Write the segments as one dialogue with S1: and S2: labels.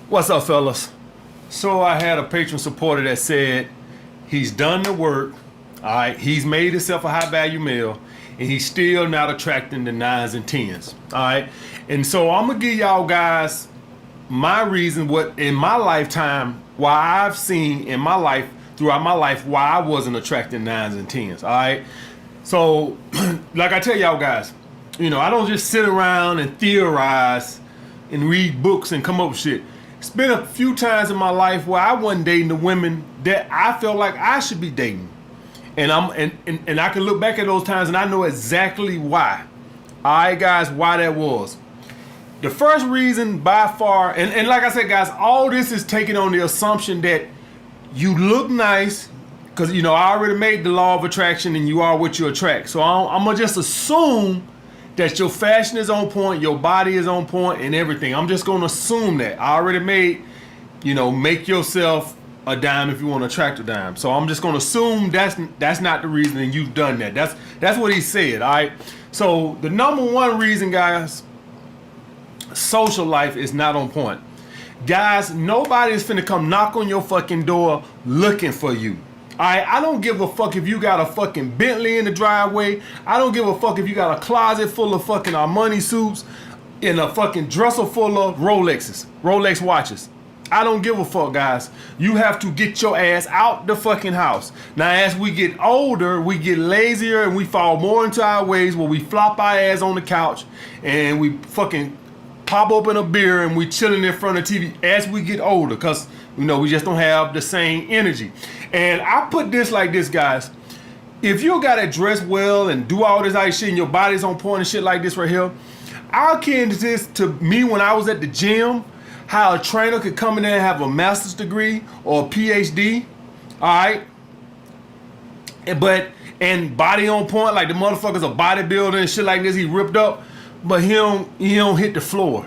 S1: What's up, fellas? So I had a patron supporter that said he's done the work. All right, he's made himself a high value male, and he's still not attracting the nines and tens. All right, and so I'm gonna give y'all guys my reason, what in my lifetime, why I've seen in my life, throughout my life, why I wasn't attracting nines and tens. All right, so like I tell y'all guys, I don't just sit around and theorize and read books and come up with shit. It's been a few times in my life where I wasn't dating the women that I felt like I should be dating. And I can look back at those times and I know exactly why. Alright guys, why that was. The first reason by far, and like I said guys, all this is taken on the assumption that you look nice, because I already made the law of attraction and you are what you attract. So I'm gonna just assume that your fashion is on point, your body is on point, and everything. I'm just gonna assume that. I already made, make yourself a dime if you want to attract a dime. So I'm just gonna assume that's not the reason, and you've done that. That's what he said. All right. So the number one reason, guys, social life is not on point. Guys, nobody is finna come knock on your fucking door looking for you. I don't give a fuck if you got a fucking Bentley in the driveway. I don't give a fuck if you got a closet full of fucking Armani suits and a fucking dresser full of Rolex watches. I don't give a fuck, guys. You have to get your ass out the fucking house. Now, as we get older, we get lazier and we fall more into our ways where we flop our ass on the couch and we fucking pop open a beer and we chilling in front of TV as we get older, because we just don't have the same energy. And I put this like this, guys. If you gotta dress well and do all this other shit and your body's on point and shit like this right here, I'll akin this to me when I was at the gym, how a trainer could come in there and have a master's degree or a PhD, all right? And body on point, like the motherfucker's a bodybuilder and shit like this, he ripped up, but he don't hit the floor.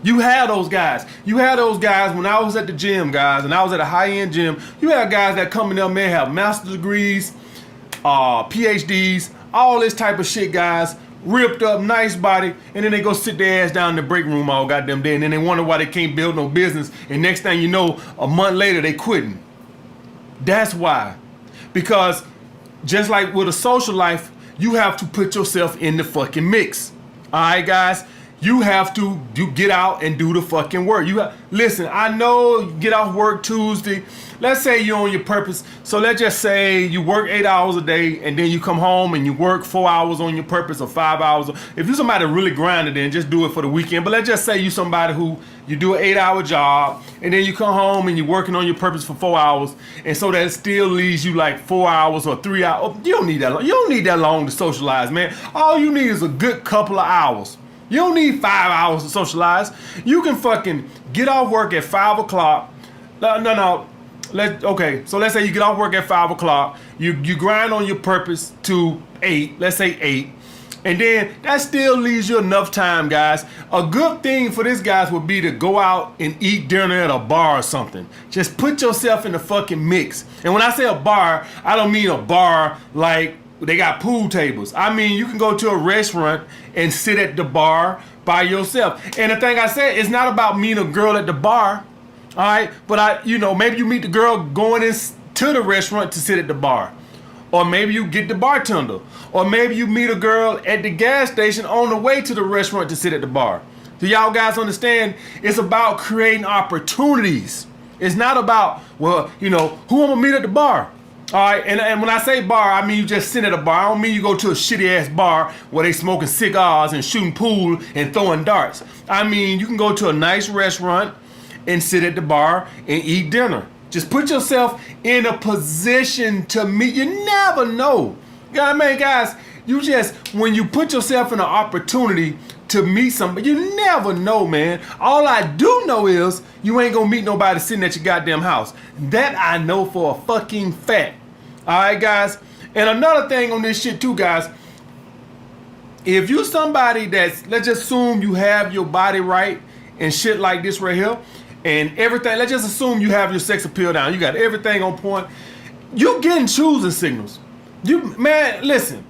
S1: You had those guys. You had those guys when I was at the gym, guys, and I was at a high-end gym. You had guys that come in there, man, have master's degrees, PhDs, all this type of shit, guys. Ripped up, nice body, and then they go sit their ass down in the break room all goddamn day, and then they wonder why they can't build no business, and next thing you know, a month later, they quitting. That's why. Because just like with a social life, you have to put yourself in the fucking mix. All right, guys? You have to get out and do the fucking work. Listen, I know you get off work Tuesday. Let's say you're on your purpose. So let's just say you work 8 hours a day and then you come home and you work 4 hours on your purpose or 5 hours. If you're somebody really grinded, then just do it for the weekend. But let's just say you somebody who you do an 8-hour job and then you come home and you're working on your purpose for 4 hours. And so that still leaves you like 4 hours or 3 hours. You don't need that long. You don't need that long to socialize, man. All you need is a good couple of hours. You don't need 5 hours to socialize. You can fucking get off work at 5 o'clock. No. So let's say you get off work at 5 o'clock. You grind on your purpose to 8. Let's say 8. And then that still leaves you enough time, guys. A good thing for this, guys, would be to go out and eat dinner at a bar or something. Just put yourself in the fucking mix. And when I say a bar, I don't mean a bar like they got pool tables. I mean, you can go to a restaurant and sit at the bar by yourself. And the thing I said, it's not about meeting a girl at the bar, all right? But maybe you meet the girl going to the restaurant to sit at the bar. Or maybe you get the bartender. Or maybe you meet a girl at the gas station on the way to the restaurant to sit at the bar. Do y'all guys understand? It's about creating opportunities. It's not about, who I'm gonna meet at the bar. All right, and when I say bar, I mean you just sit at a bar. I don't mean you go to a shitty ass bar where they smoking cigars and shooting pool and throwing darts. I mean you can go to a nice restaurant and sit at the bar and eat dinner. Just put yourself in a position to meet. You never know. You know what I mean, guys? When you put yourself in an opportunity to meet somebody, you never know, man. All I do know is you ain't gonna meet nobody sitting at your goddamn house. That I know for a fucking fact. All right, guys? And another thing on this shit too, guys. If you somebody let's just assume you have your body right and shit like this right here and everything, let's just assume you have your sex appeal down. You got everything on point. You getting choosing signals. Man, listen,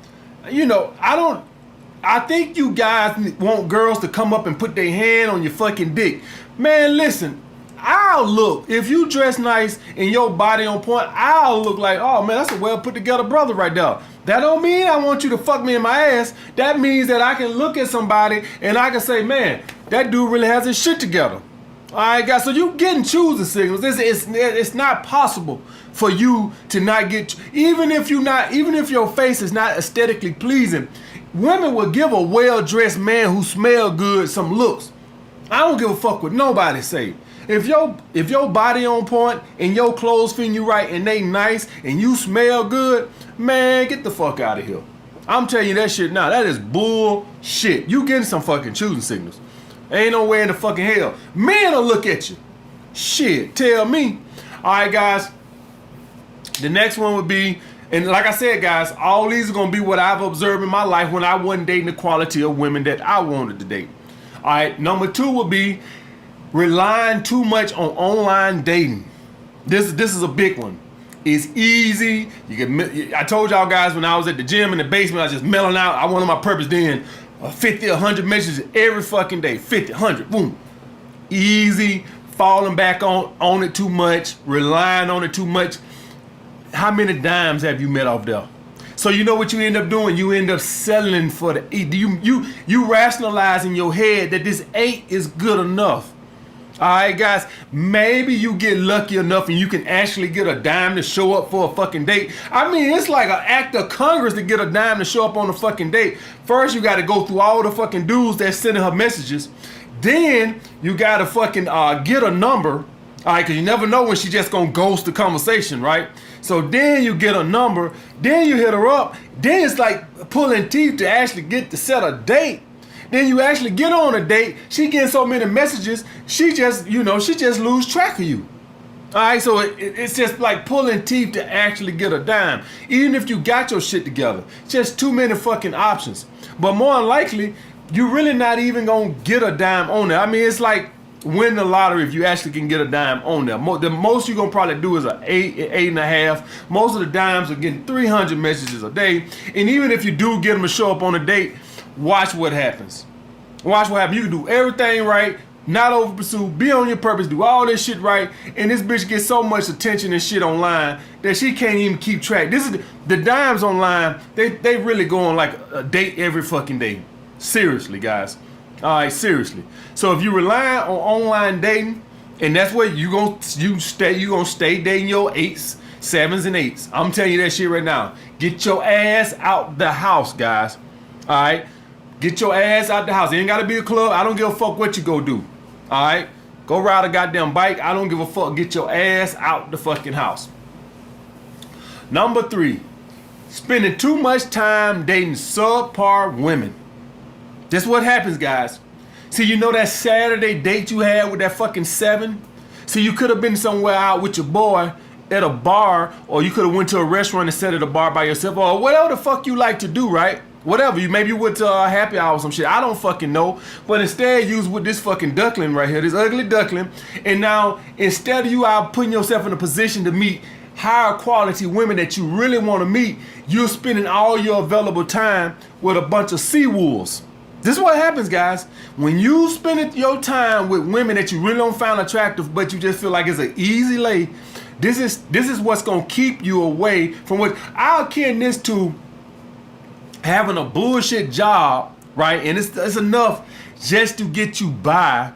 S1: I think you guys want girls to come up and put their hand on your fucking dick. Man, listen, I'll look, if you dress nice and your body on point, I'll look like, oh man, that's a well put together brother right there. That don't mean I want you to fuck me in my ass. That means that I can look at somebody and I can say, man, that dude really has his shit together. All right, guys, so you getting choosing signals. It's not possible for you to not get, even if your face is not aesthetically pleasing, women will give a well-dressed man who smell good some looks. I don't give a fuck what nobody say. If your body on point and your clothes fitting you right and they nice and you smell good, man, get the fuck out of here. I'm telling you that shit now. That is bullshit. You getting some fucking choosing signals. Ain't no way in the fucking hell. Men will look at you. Shit, tell me. All right, guys. The next one would be, and like I said, guys, all these are going to be what I've observed in my life when I wasn't dating the quality of women that I wanted to date. All right, number 2 would be relying too much on online dating. This is a big one. It's easy. I told y'all guys when I was at the gym in the basement, I was just melting out. I wanted my purpose then 50, 100 messages every fucking day. 50, 100, boom. Easy, falling back on it too much, relying on it too much. How many dimes have you met off there? So you know what you end up doing? You end up settling for the 8. You rationalize in your head that this 8 is good enough. All right, guys, maybe you get lucky enough and you can actually get a dime to show up for a fucking date. I mean, it's like an act of Congress to get a dime to show up on a fucking date. First, you got to go through all the fucking dudes that's sending her messages. Then you got to fucking get a number, all right, because you never know when she just going to ghost the conversation, right? So then you get a number, then you hit her up. Then it's like pulling teeth to actually get to set a date. Then you actually get on a date. She getting so many messages, she just lose track of you. All right, so it's just like pulling teeth to actually get a dime. Even if you got your shit together, just too many fucking options. But more than likely, you're really not even gonna get a dime on there. I mean, it's like win the lottery if you actually can get a dime on there. The most you're gonna probably do is an 8.5. Most of the dimes are getting 300 messages a day. And even if you do get them to show up on a date, watch what happens. Watch what happens. You can do everything right, not over pursue, be on your purpose, do all this shit right, and this bitch gets so much attention and shit online that she can't even keep track. This is the dimes online. They really go on like a date every fucking day. Seriously, guys. All right, seriously. So if you rely on online dating, and that's what you gonna stay dating your 8s, 7s, and 8s. I'm telling you that shit right now. Get your ass out the house, guys. All right. Get your ass out the house. It ain't got to be a club. I don't give a fuck what you go do. All right? Go ride a goddamn bike. I don't give a fuck. Get your ass out the fucking house. Number 3, spending too much time dating subpar women. That's what happens, guys. See, you know that Saturday date you had with that fucking 7? See, you could have been somewhere out with your boy at a bar, or you could have went to a restaurant and sat at a bar by yourself, or whatever the fuck you like to do, right? Whatever, maybe you went to a happy hour or some shit. I don't fucking know. But instead, you was with this fucking duckling right here, this ugly duckling. And now, instead of you out putting yourself in a position to meet higher quality women that you really want to meet, you're spending all your available time with a bunch of sea wolves. This is what happens, guys. When you spend your time with women that you really don't find attractive, but you just feel like it's an easy lay, this is what's going to keep you away from what I'll akin this to having a bullshit job, right? And it's enough just to get you by,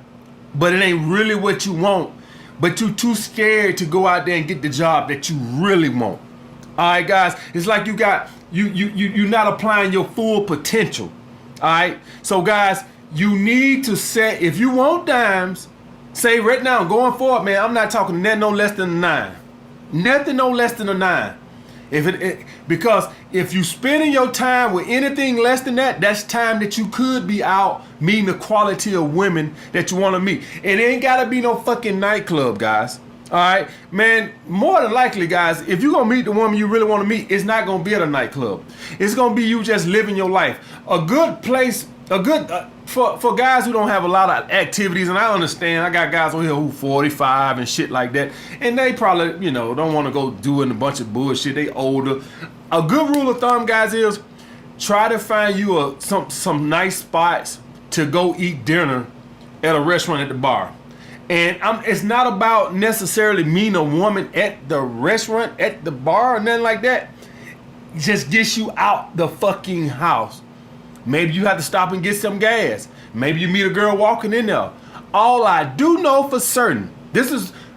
S1: but it ain't really what you want. But you're too scared to go out there and get the job that you really want. All right, guys. It's like you're not applying your full potential. All right. So, guys, you need to set, if you want dimes, say right now, going forward, man, I'm not talking nothing no less than a 9. Nothing no less than a 9. Because if you spending your time with anything less than that, that's time that you could be out meeting the quality of women that you want to meet. And it ain't got to be no fucking nightclub, guys. All right, man, more than likely, guys, if you're going to meet the woman you really want to meet, it's not going to be at a nightclub. It's going to be you just living your life. A good place, for guys who don't have a lot of activities, and I understand, I got guys on here who 45 and shit like that, and they probably, don't want to go doing a bunch of bullshit. They older. A good rule of thumb, guys, is try to find you some nice spots to go eat dinner at a restaurant at the bar. And it's not about necessarily meeting a woman at the restaurant, at the bar, or nothing like that. It just gets you out the fucking house. Maybe you have to stop and get some gas. Maybe you meet a girl walking in there. All I do know for certain,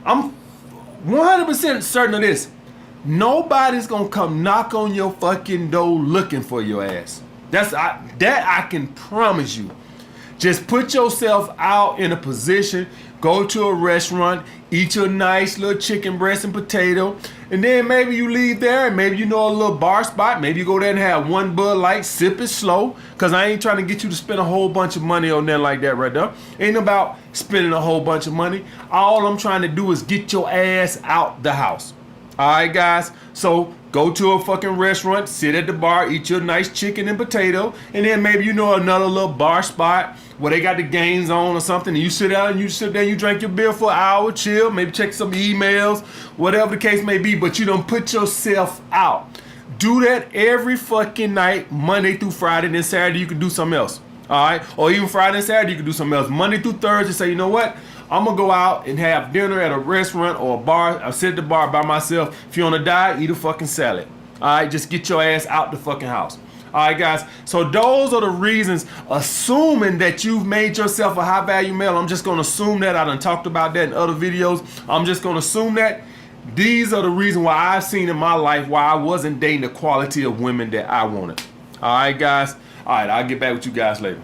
S1: I'm 100% certain of this. Nobody's gonna come knock on your fucking door looking for your ass. That I can promise you. Just put yourself out in a position, go to a restaurant, eat your nice little chicken breast and potato, and then maybe you leave there and maybe you know a little bar spot. Maybe you go there and have one Bud Light, sip it slow, because I ain't trying to get you to spend a whole bunch of money on that like that right there. Ain't about spending a whole bunch of money. All I'm trying to do is get your ass out the house. All right, guys? So go to a fucking restaurant, sit at the bar, eat your nice chicken and potato, and then maybe you know another little bar spot where they got the games on or something, and you sit down and you drink your beer for an hour, chill, maybe check some emails, whatever the case may be, but you don't put yourself out. Do that every fucking night, Monday through Friday, and then Saturday you can do something else. All right? Or even Friday and Saturday you can do something else. Monday through Thursday, say, you know what? I'm gonna go out and have dinner at a restaurant or a bar. I'll sit at the bar by myself. If you're on a diet, eat a fucking salad. All right, just get your ass out the fucking house. All right, guys. So those are the reasons, assuming that you've made yourself a high value male. I'm just gonna assume that. I done talked about that in other videos. I'm just gonna assume that. These are the reasons why I've seen in my life why I wasn't dating the quality of women that I wanted. All right, guys. All right, I'll get back with you guys later.